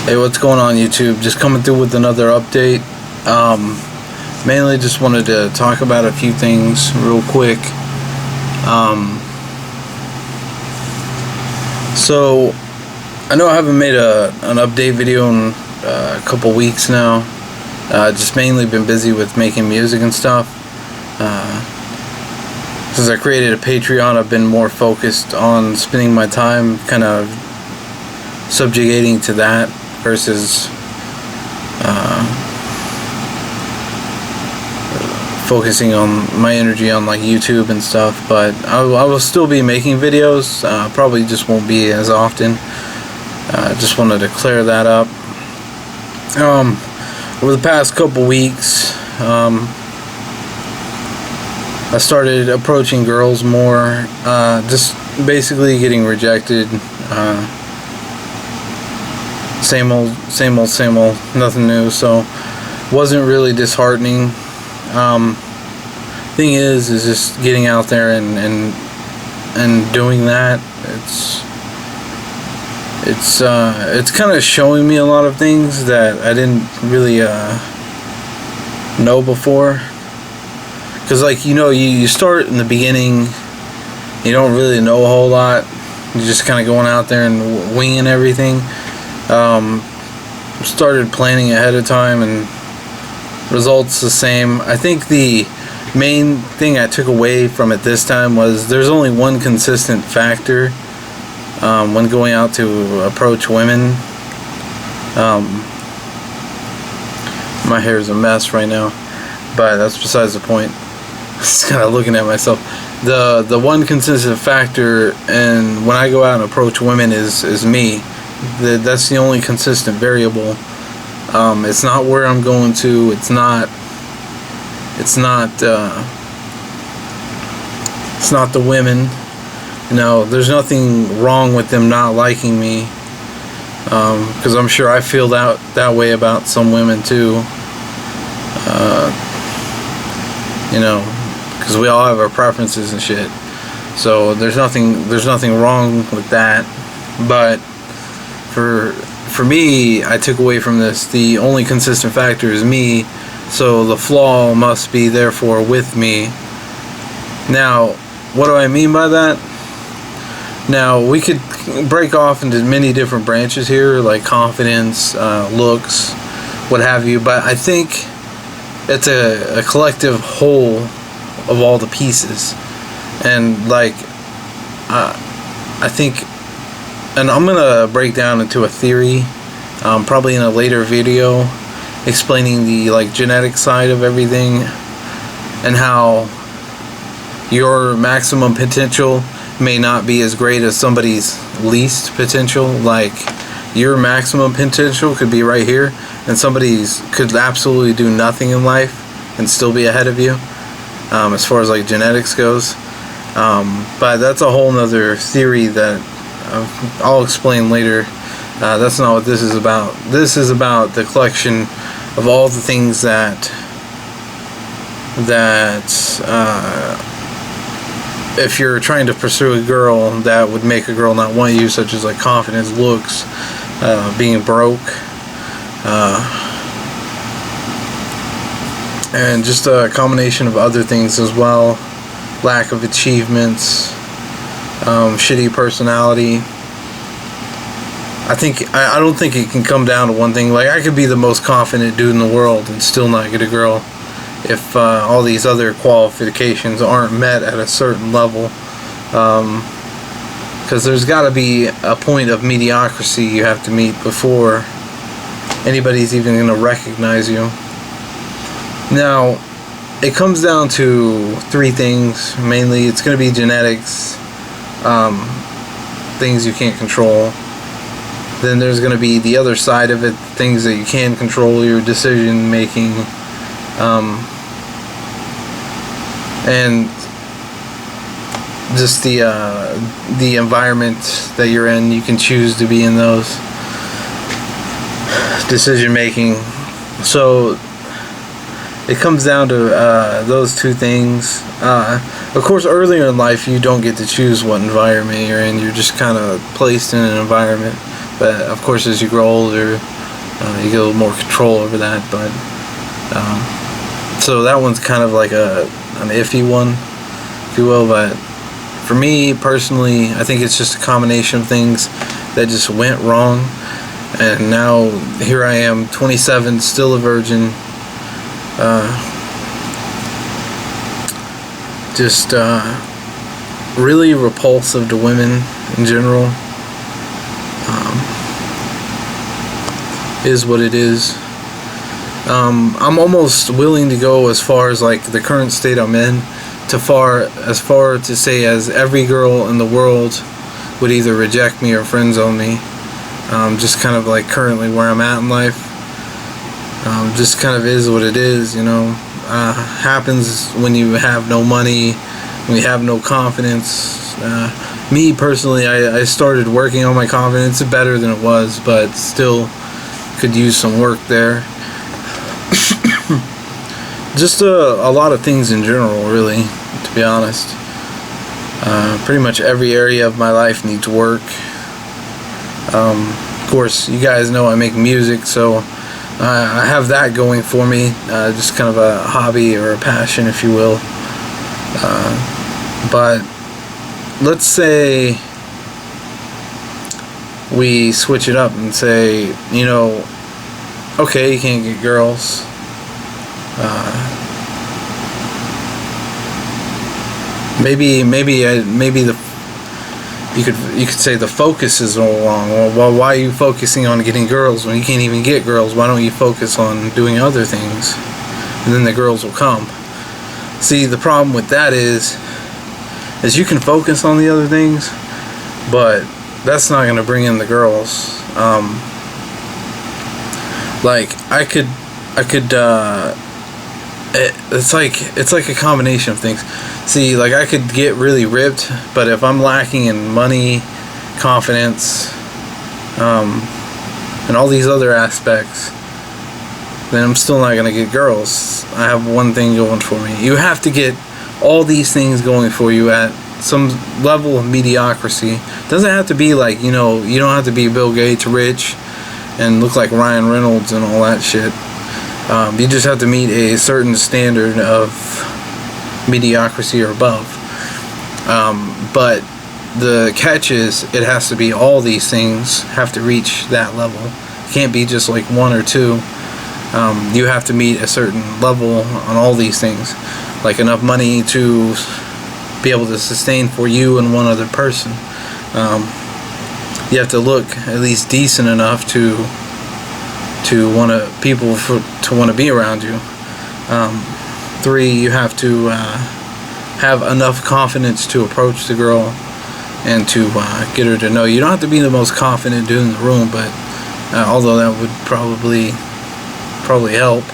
Hey, what's going on, YouTube? Just coming through with another update. Mainly just wanted to talk about a few things real quick. So I know I haven't made an update video in a couple weeks now. Just mainly been busy with making music and stuff. Since I created a Patreon, I've been more focused on spending my time kind of subjugating to that versus focusing on my energy on like YouTube and stuff. But I will still be making videos, probably just won't be as often. Just wanted to clear that up. Over the past couple weeks, I started approaching girls more, just basically getting rejected. Same old, nothing new. So wasn't really disheartening. Thing is just getting out there and doing that. It's kind of showing me a lot of things that I didn't really know before. Cause like you start in the beginning, you don't really know a whole lot. You're just kind of going out there and winging everything. Started planning ahead of time and results the same. I think the main thing I took away from it this time was there's only one consistent factor when going out to approach women. My hair is a mess right now, but that's besides the point. Just kind of looking at myself. The one consistent factor and when I go out and approach women is me. That's the only consistent variable. It's not where I'm going to. It's not the women. There's nothing wrong with them not liking me. Because I'm sure I feel that way about some women too. Because we all have our preferences and shit. So there's nothing wrong with that. But for me, I took away from this, the only consistent factor is me, so the flaw must be therefore with me. Now, what do I mean by that? Now, we could break off into many different branches here, like confidence, looks, what have you, but I think it's a collective whole of all the pieces. And like, I think, and I'm gonna break down into a theory, probably in a later video, explaining the like genetic side of everything and how your maximum potential may not be as great as somebody's least potential. Like your maximum potential could be right here, and somebody's could absolutely do nothing in life and still be ahead of you, as far as like genetics goes. But that's a whole nother theory that I'll explain later. That's not what this is about. This is about the collection of all the things that if you're trying to pursue a girl, that would make a girl not want you, such as like confidence, looks, being broke, and just a combination of other things as well. Lack of achievements, shitty personality. I don't think it can come down to one thing. Like I could be the most confident dude in the world and still not get a girl if all these other qualifications aren't met at a certain level. Because there's got to be a point of mediocrity you have to meet before anybody's even going to recognize you. Now, it comes down to three things mainly. It's going to be genetics, things you can't control. Then there's going to be the other side of it, things that you can control, your decision making, and just the environment that you're in. You can choose to be in those decision making. So it comes down to those two things. Of course, earlier in life, you don't get to choose what environment you're in. You're just kind of placed in an environment. But of course, as you grow older, you get a little more control over that. But so that one's kind of like an iffy one, if you will. But for me personally, I think it's just a combination of things that just went wrong. And now here I am, 27, still a virgin. Just really repulsive to women in general. Is what it is. I'm almost willing to go as far as like the current state I'm in, as far to say as every girl in the world would either reject me or friend zone me. Just kind of like currently where I'm at in life. Just kind of is what it is, you know. Happens when you have no money, when you have no confidence. Me personally, I started working on my confidence. It's better than it was, but still could use some work there. Just a lot of things in general, really, to be honest. Pretty much every area of my life needs work. Of course, you guys know I make music, so I have that going for me. Just kind of a hobby or a passion, if you will. But let's say we switch it up and say, you know, okay, you can't get girls. Maybe you could say the focus is all wrong. Well, why are you focusing on getting girls when you can't even get girls? Why don't you focus on doing other things, and then the girls will come? See, the problem with that is you can focus on the other things, but that's not going to bring in the girls. Like I could. It's like a combination of things. See, like I could get really ripped, but if I'm lacking in money, confidence, and all these other aspects, then I'm still not gonna get girls. I have one thing going for me. You have to get all these things going for you at some level of mediocrity. It doesn't have to be like, you know, you don't have to be Bill Gates rich and look like Ryan Reynolds and all that shit. You just have to meet a certain standard of mediocrity or above. But the catch is, it has to be all these things have to reach that level. It can't be just like one or two. You have to meet a certain level on all these things, like enough money to be able to sustain for you and one other person. You have to look at least decent enough to want to be around you. 3, you have to have enough confidence to approach the girl and to get her to know you. You don't have to be the most confident dude in the room, but although that would probably help,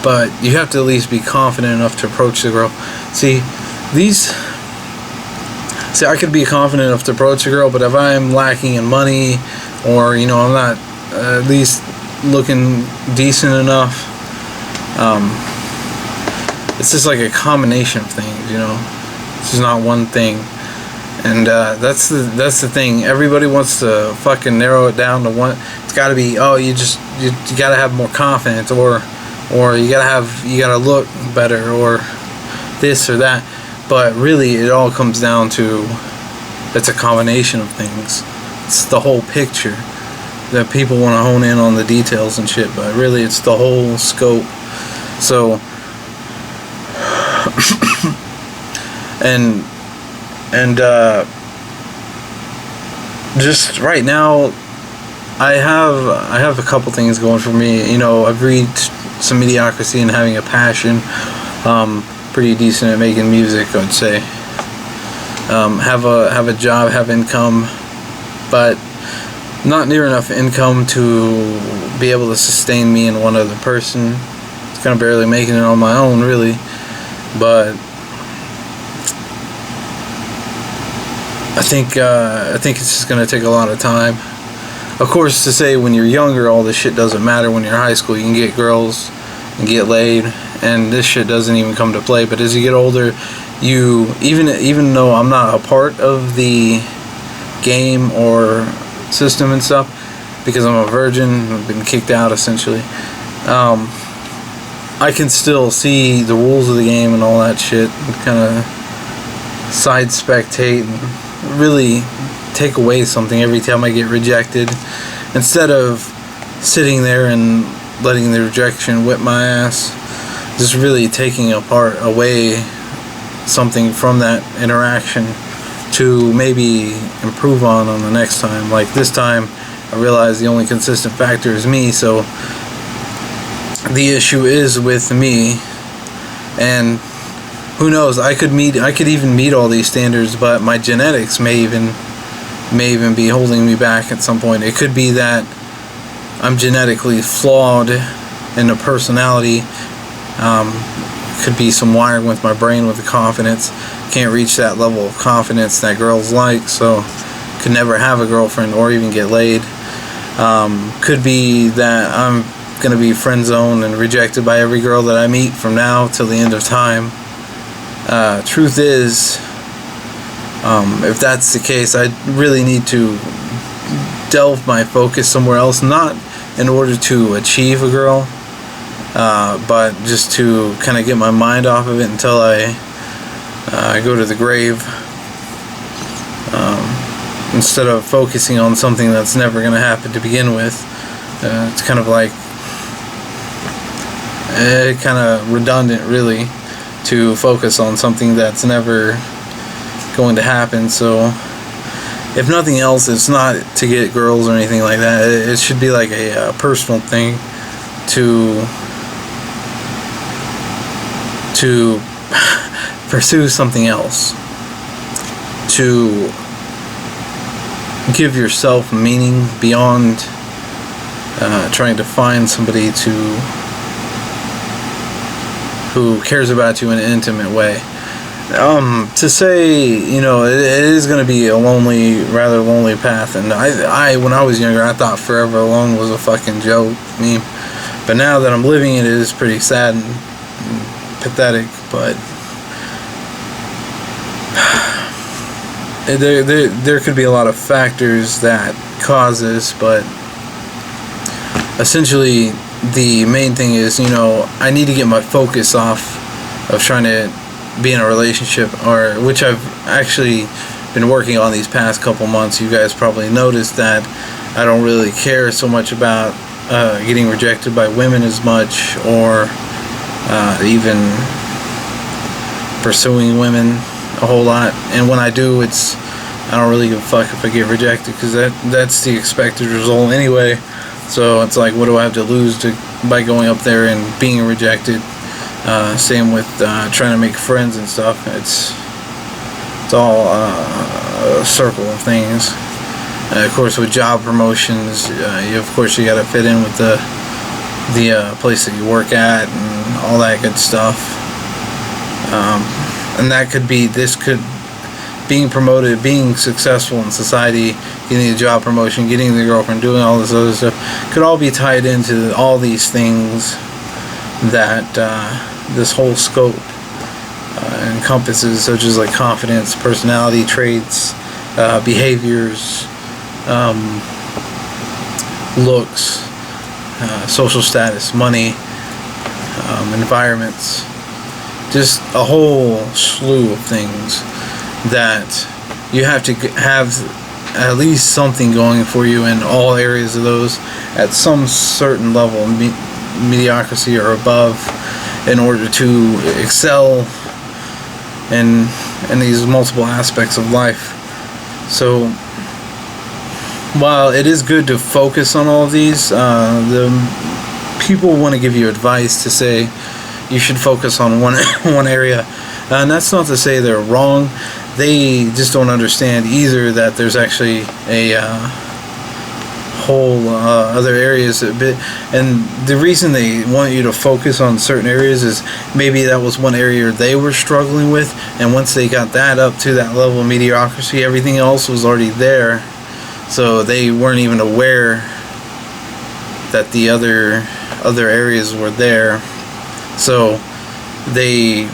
but you have to at least be confident enough to approach the girl. See, I could be confident enough to approach a girl, but if I'm lacking in money, or you know, I'm not at least looking decent enough, it's just like a combination of things, you know. It's just not one thing, and that's the thing. Everybody wants to fucking narrow it down to one. It's got to be, oh, you got to have more confidence, or you gotta look better, or this or that. But really, it all comes down to, it's a combination of things. It's the whole picture that people want to hone in on the details and shit, but really it's the whole scope. So and just right now I have a couple things going for me. You know, I've reached some mediocrity and having a passion. Pretty decent at making music, I'd say. Have a job, have income, but not near enough income to be able to sustain me and one other person. It's kind of barely making it on my own, really. But I think it's just gonna take a lot of time. Of course, to say when you're younger, all this shit doesn't matter. When you're in high school, you can get girls and get laid, and this shit doesn't even come to play. But as you get older, you even though I'm not a part of the game or system and stuff, because I'm a virgin, I've been kicked out essentially. I can still see the rules of the game and all that shit, and kind of side spectate and really take away something every time I get rejected, instead of sitting there and letting the rejection whip my ass. Just really taking away something from that interaction to maybe improve on the next time. Like this time, I realized the only consistent factor is me, so the issue is with me. And who knows? I could even meet all these standards, but my genetics may even be holding me back at some point. It could be that I'm genetically flawed in the personality. Could be some wiring with my brain with the confidence. Can't reach that level of confidence that girls like, so could never have a girlfriend or even get laid. Could be that I'm gonna be friend zoned and rejected by every girl that I meet from now till the end of time. Truth is, if that's the case, I really need to delve my focus somewhere else, not in order to achieve a girl, but just to kind of get my mind off of it until I go to the grave, instead of focusing on something that's never going to happen to begin with. It's kind of like kind of redundant, really, to focus on something that's never going to happen. So if nothing else, it's not to get girls or anything like that. It should be like a personal thing to pursue something else, to give yourself meaning beyond trying to find somebody who cares about you in an intimate way. To say, you know, it is going to be a rather lonely path, and I when I was younger, I thought forever alone was a fucking joke. But now that I'm living it is pretty sad and pathetic. But there could be a lot of factors that cause this, but essentially the main thing is, you know, I need to get my focus off of trying to be in a relationship, which I've actually been working on these past couple months. You guys probably noticed that I don't really care so much about getting rejected by women as much, or even pursuing women a whole lot. And when I do, I don't really give a fuck if I get rejected, because that's the expected result anyway. So it's like, what do I have to lose by going up there and being rejected? Same with trying to make friends and stuff. It's all a circle of things. Of course, with job promotions, you got to fit in with the place that you work at and all that good stuff. And that could be, being promoted, being successful in society, getting a job promotion, getting the girlfriend, doing all this other stuff, could all be tied into all these things that this whole scope encompasses, such as like confidence, personality traits, behaviors, looks, social status, money, environments, just a whole slew of things that you have to have at least something going for you in all areas of those at some certain level, mediocrity or above, in order to excel in these multiple aspects of life. So while it is good to focus on all of these, the people want to give you advice to say you should focus on one area, and that's not to say they're wrong. They just don't understand either that there's actually a whole other areas a bit, and the reason they want you to focus on certain areas is maybe that was one area they were struggling with, and once they got that up to that level of mediocrity, everything else was already there, so they weren't even aware that the other areas were there. So they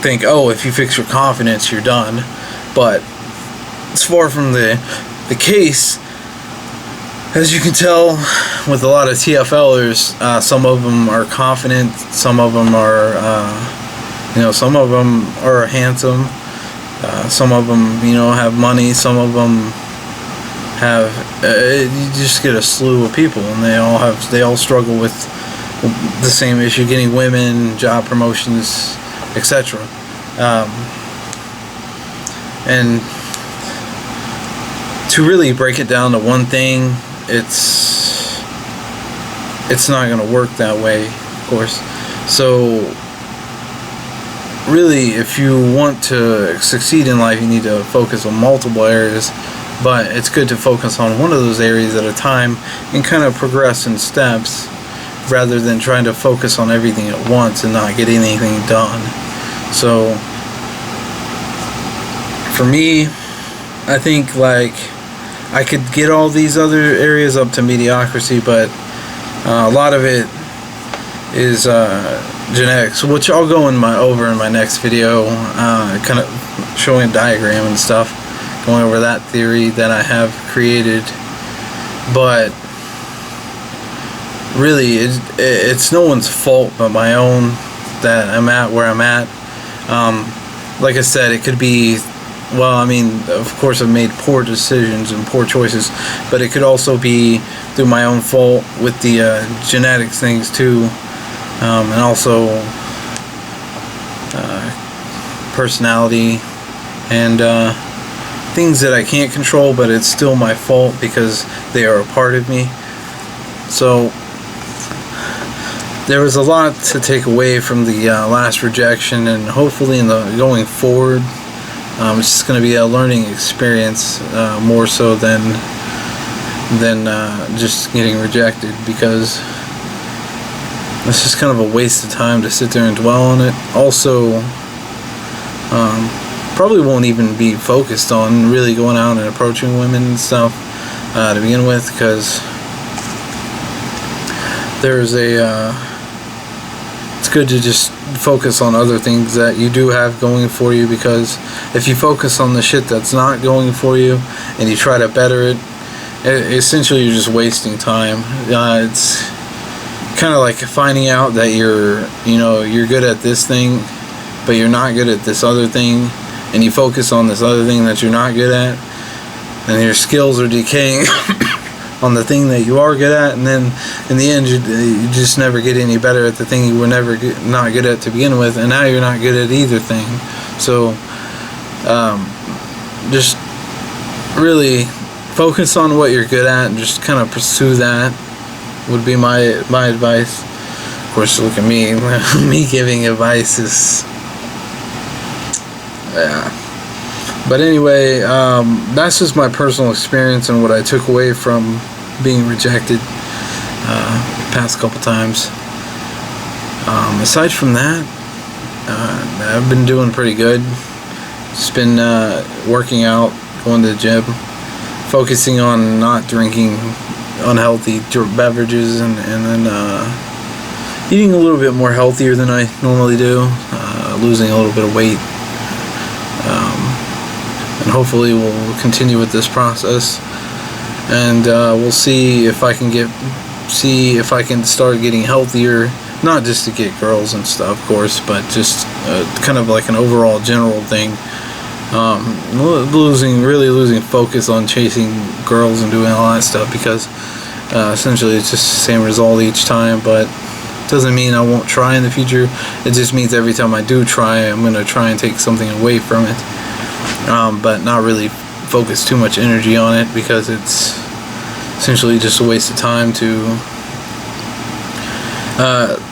think, oh, if you fix your confidence, you're done. But it's far from the case. as you can tell with a lot of TFLers, some of them are confident, some of them are, some of them are handsome, some of them, have money, some of them have, you just get a slew of people, and they all struggle with the same issue, getting women, job promotions, etc. And to really break it down to one thing, it's not going to work that way, of course. So really, if you want to succeed in life, you need to focus on multiple areas, but it's good to focus on one of those areas at a time and kind of progress in steps, rather than trying to focus on everything at once and not get anything done. So for me, I think like I could get all these other areas up to mediocrity, but a lot of it is genetics, which I'll go over in my next video, kind of showing a diagram and stuff, going over that theory that I have created. But really, it's no one's fault but my own that I'm at where I'm at. Like I said, it could be, well, I mean, of course I've made poor decisions and poor choices, but it could also be through my own fault with the genetics things too, and also personality and things that I can't control, but it's still my fault because they are a part of me. So there was a lot to take away from the last rejection, and hopefully in the going forward, it's just going to be a learning experience, more so than just getting rejected, because it's just kind of a waste of time to sit there and dwell on it. Also, probably won't even be focused on really going out and approaching women and stuff to begin with, because there's it's good to just focus on other things that you do have going for you, because if you focus on the shit that's not going for you and you try to better it, essentially you're just wasting time. It's kind of like finding out that you're good at this thing, but you're not good at this other thing, and you focus on this other thing that you're not good at, and your skills are decaying on the thing that you are good at, and then in the end you just never get any better at the thing you were not good at to begin with, and now you're not good at either thing. So just really focus on what you're good at and just kind of pursue that would be my advice. Of course, look at me me giving advice is but anyway, that's just my personal experience and what I took away from being rejected the past couple times. Aside from that, I've been doing pretty good. Just been working out, going to the gym, focusing on not drinking unhealthy beverages, and then eating a little bit more healthier than I normally do, losing a little bit of weight. And hopefully we'll continue with this process, and we'll see if I can start getting healthier, not just to get girls and stuff, of course, but just kind of like an overall general thing. Really losing focus on chasing girls and doing all that stuff, because essentially it's just the same result each time. But doesn't mean I won't try in the future. It just means every time I do try, I'm going to try and take something away from it, but not really focus too much energy on it, because it's essentially just a waste of time to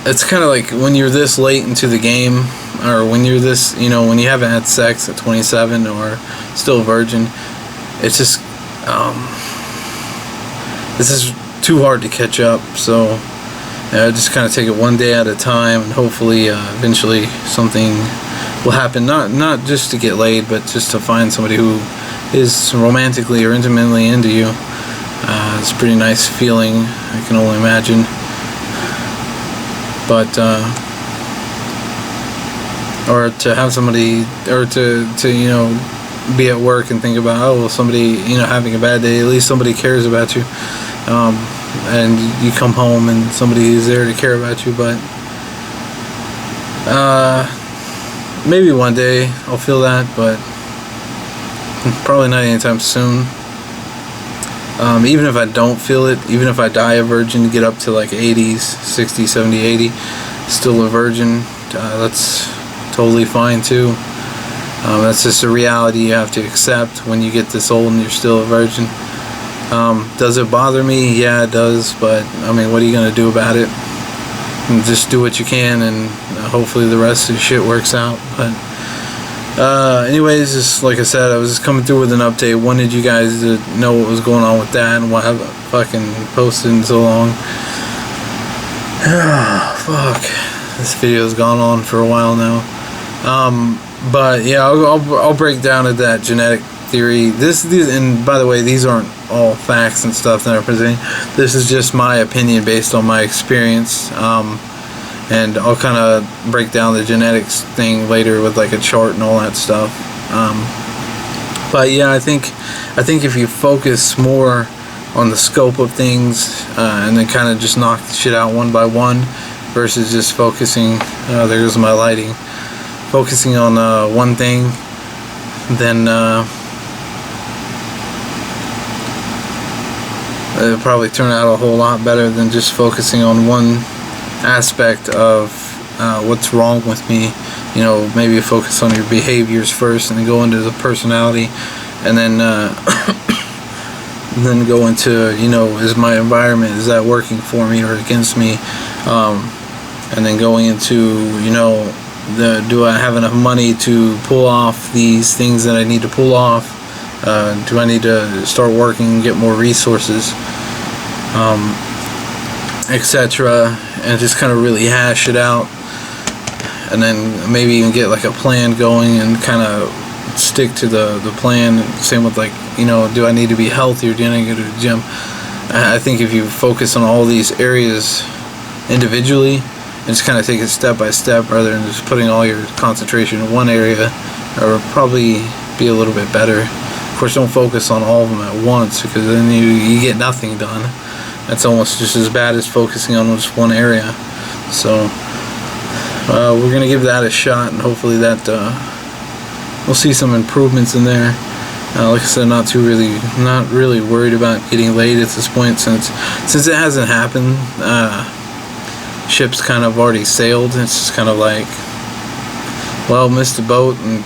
it's kind of like when you're this late into the game, or when you're this, when you haven't had sex at 27 or still a virgin, it's just this is too hard to catch up. So just kind of take it one day at a time, and hopefully eventually something will happen, not just to get laid, but just to find somebody who is romantically or intimately into you. It's a pretty nice feeling, I can only imagine. But or to have somebody, or to be at work and think about, oh, well, somebody having a bad day, at least somebody cares about you. and you come home and somebody is there to care about you. But maybe one day I'll feel that, but probably not anytime soon. Even if I don't feel it, even if I die a virgin, get up to like 80s, 60, 70, 80, still a virgin, that's totally fine too. That's just a reality you have to accept when you get this old and you're still a virgin. Does it bother me? Yeah, it does, but I mean, what are you going to do about it? And just do what you can, and hopefully the rest of the shit works out. But anyways, just like I said, I was just coming through with an update. Wanted you guys to know what was going on with that and why I haven't fucking posted in so long. Fuck, this video's gone on for a while now. But yeah, I'll break down to that genetic theory. These, and by the way, these aren't all facts and stuff that I'm presenting. This is just my opinion based on my experience. And I'll kind of break down the genetics thing later with like a chart and all that stuff. But yeah, I think if you focus more on the scope of things and then kind of just knock the shit out one by one versus just focusing, there goes my lighting, focusing on one thing, then it'll probably turn out a whole lot better than just focusing on one aspect of what's wrong with me. You know, maybe focus on your behaviors first and then go into the personality, and then then go into, you know, is my environment, is that working for me or against me, and then going into, you know, do I have enough money to pull off these things that I need to pull off? Do I need to start working and get more resources, etc., and just kind of really hash it out, and then maybe even get like a plan going and kind of stick to the plan. Same with, like, you know, do I need to be healthy or do I need to go to the gym? I think if you focus on all these areas individually and just kind of take it step by step rather than just putting all your concentration in one area, it would probably be a little bit better. Of course, don't focus on all of them at once, because then you get nothing done. That's almost just as bad as focusing on just one area. So we're gonna give that a shot, and hopefully that we'll see some improvements in there. Like I said, not really worried about getting laid at this point, since it hasn't happened. Ship's kind of already sailed. It's just kind of like, well, missed the boat, and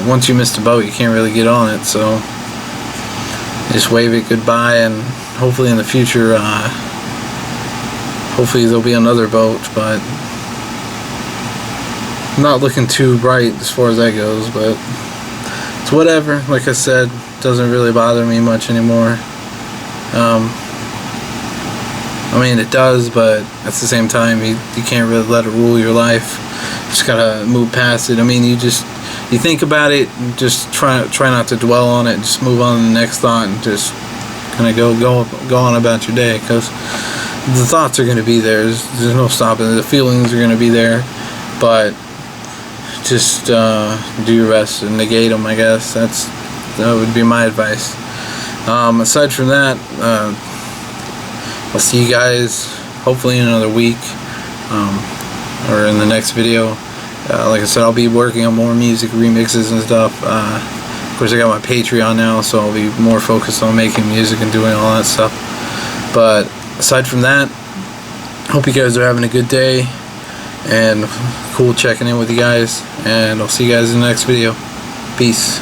once you miss the boat, you can't really get on it. So just wave it goodbye, and hopefully in the future, hopefully there'll be another boat, but not looking too bright as far as that goes. But it's whatever. Like I said, doesn't really bother me much anymore. I mean, it does, but at the same time, you can't really let it rule your life. You just gotta move past it. I mean, you think about it, and just try not to dwell on it, and just move on to the next thought, and just kind of go on about your day, because the thoughts are going to be there. There's no stopping it. The feelings are going to be there, but just do your best to negate them, I guess. That would be my advice. Aside from that, I'll see you guys hopefully in another week, or in the next video. Like I said, I'll be working on more music remixes and stuff. Of course, I got my Patreon now, so I'll be more focused on making music and doing all that stuff. But aside from that, hope you guys are having a good day, and cool checking in with you guys, and I'll see you guys in the next video. Peace.